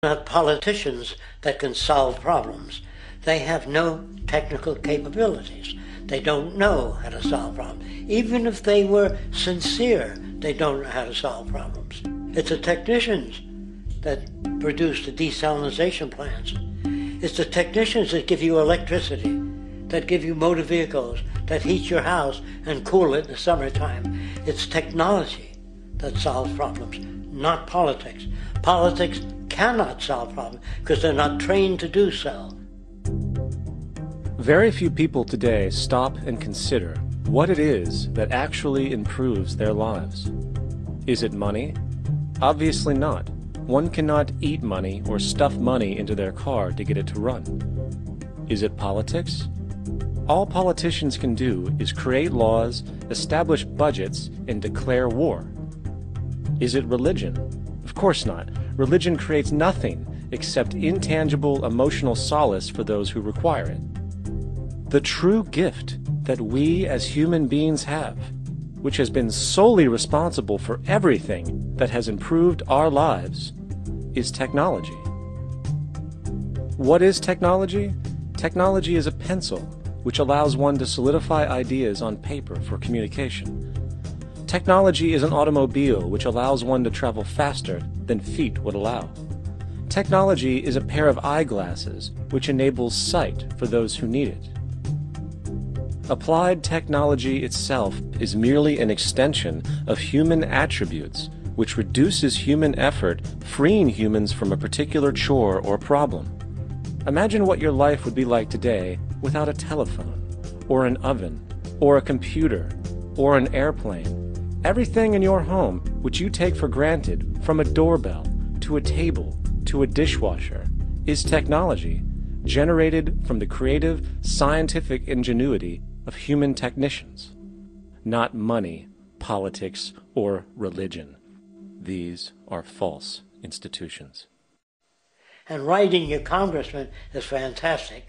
Not politicians that can solve problems. They have no technical capabilities. They don't know how to solve problems. Even if they were sincere, they don't know how to solve problems. It's the technicians that produce the desalination plants. It's the technicians that give you electricity, that give you motor vehicles, that heat your house and cool it in the summertime. It's technology that solves problems, not politics. Politics cannot solve problems because they're not trained to do so. Very few people today stop and consider what it is that actually improves their lives. Is it money? Obviously not. One cannot eat money or stuff money into their car to get it to run. Is it politics? All politicians can do is create laws, establish budgets, and declare war. Is it religion? Of course not. Religion creates nothing except intangible emotional solace for those who require it. The true gift that we as human beings have, which has been solely responsible for everything that has improved our lives, is technology. What is technology? Technology is a pencil which allows one to solidify ideas on paper for communication. Technology is an automobile which allows one to travel faster than feet would allow. Technology is a pair of eyeglasses which enables sight for those who need it. Applied technology itself is merely an extension of human attributes which reduces human effort, freeing humans from a particular chore or problem. Imagine what your life would be like today without a telephone, or an oven, or a computer, or an airplane. Everything in your home, which you take for granted, from a doorbell, to a table, to a dishwasher, is technology, generated from the creative, scientific ingenuity of human technicians. Not money, politics, or religion. These are false institutions. And writing your congressman is fantastic.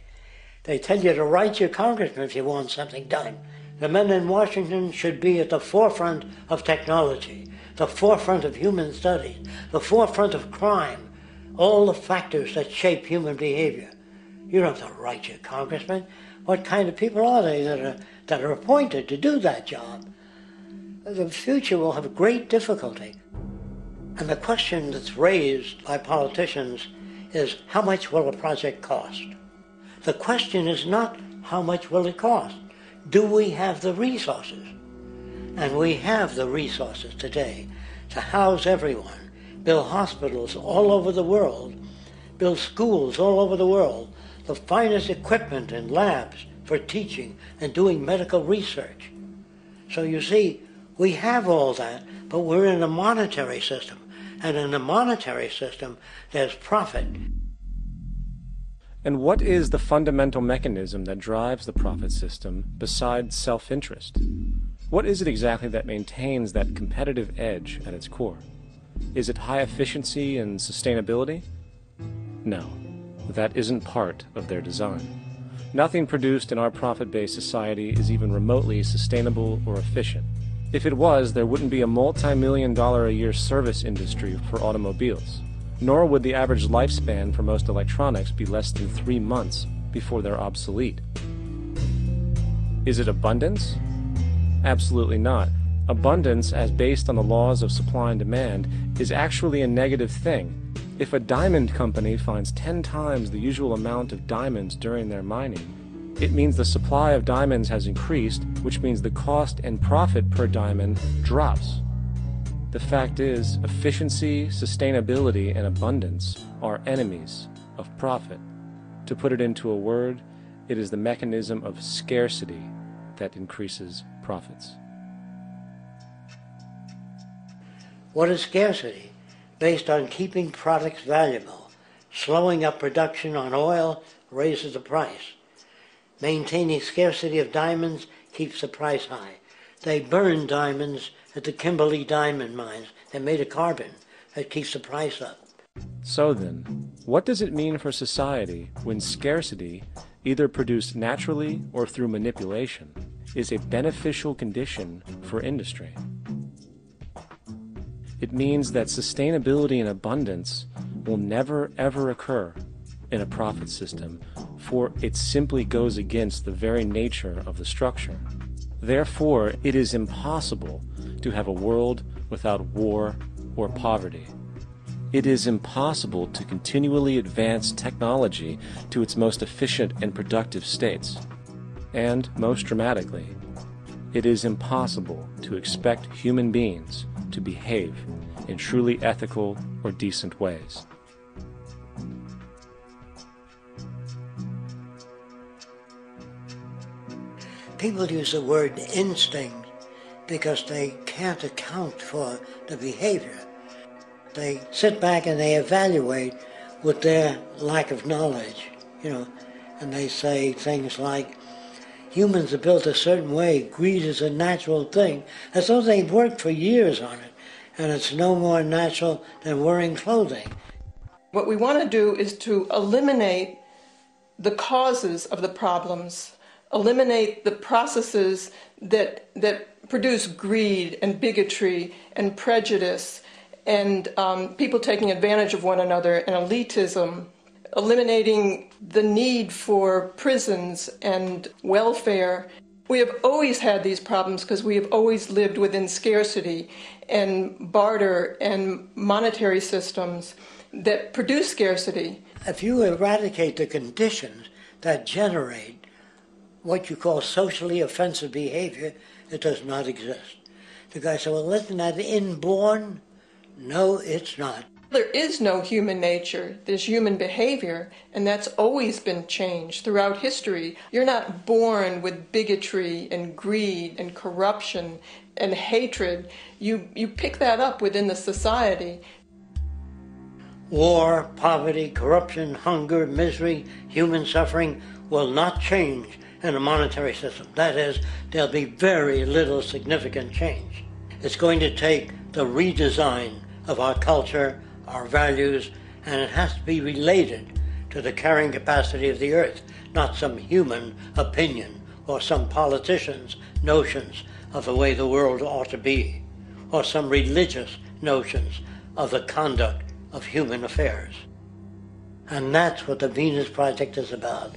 They tell you to write your congressman if you want something done. The men in Washington should be at the forefront of technology, the forefront of human studies, the forefront of crime, all the factors that shape human behavior. You don't have to write your congressman. What kind of people are they that are appointed to do that job? The future will have great difficulty. And the question that's raised by politicians is, how much will a project cost? The question is not, how much will it cost? Do we have the resources? And we have the resources today to house everyone, build hospitals all over the world, build schools all over the world, the finest equipment and labs for teaching and doing medical research. So you see, we have all that, but we're in a monetary system. And in a monetary system, there's profit. And what is the fundamental mechanism that drives the profit system besides self-interest? What is it exactly that maintains that competitive edge at its core? Is it high efficiency and sustainability? No, that isn't part of their design. Nothing produced in our profit-based society is even remotely sustainable or efficient. If it was, there wouldn't be a multi-million-dollar-a-year service industry for automobiles. Nor would the average lifespan for most electronics be less than 3 months before they're obsolete. Is it abundance? Absolutely not. Abundance, as based on the laws of supply and demand, is actually a negative thing. If a diamond company finds 10 times the usual amount of diamonds during their mining, it means the supply of diamonds has increased, which means the cost and profit per diamond drops. The fact is, efficiency, sustainability, and abundance are enemies of profit. To put it into a word, it is the mechanism of scarcity that increases profits. What is scarcity? Based on keeping products valuable. Slowing up production on oil raises the price. Maintaining scarcity of diamonds keeps the price high. They burn diamonds at the Kimberley diamond mines. They're made of carbon. That keeps the price up. So then, what does it mean for society when scarcity, either produced naturally or through manipulation, is a beneficial condition for industry? It means that sustainability and abundance will never ever occur in a profit system, for it simply goes against the very nature of the structure. Therefore, it is impossible to have a world without war or poverty. It is impossible to continually advance technology to its most efficient and productive states. And, most dramatically, it is impossible to expect human beings to behave in truly ethical or decent ways. People use the word instinct because they can't account for the behavior. They sit back and they evaluate with their lack of knowledge, and they say things like, humans are built a certain way, greed is a natural thing, as though they've worked for years on it, and it's no more natural than wearing clothing. What we want to do is to eliminate the causes of the problems, eliminate the processes that produce greed and bigotry and prejudice and people taking advantage of one another and elitism, eliminating the need for prisons and welfare. We have always had these problems because we have always lived within scarcity and barter and monetary systems that produce scarcity. If you eradicate the conditions that generate what you call socially offensive behavior, it does not exist. The guy said, well, isn't that inborn? No, it's not. There is no human nature. There's human behavior, and that's always been changed throughout history. You're not born with bigotry and greed and corruption and hatred. You pick that up within the society. War, poverty, corruption, hunger, misery, human suffering will not change in a monetary system. That is, there'll be very little significant change. It's going to take the redesign of our culture, our values, and it has to be related to the carrying capacity of the earth, not some human opinion or some politician's notions of the way the world ought to be, or some religious notions of the conduct of human affairs. And that's what the Venus Project is about.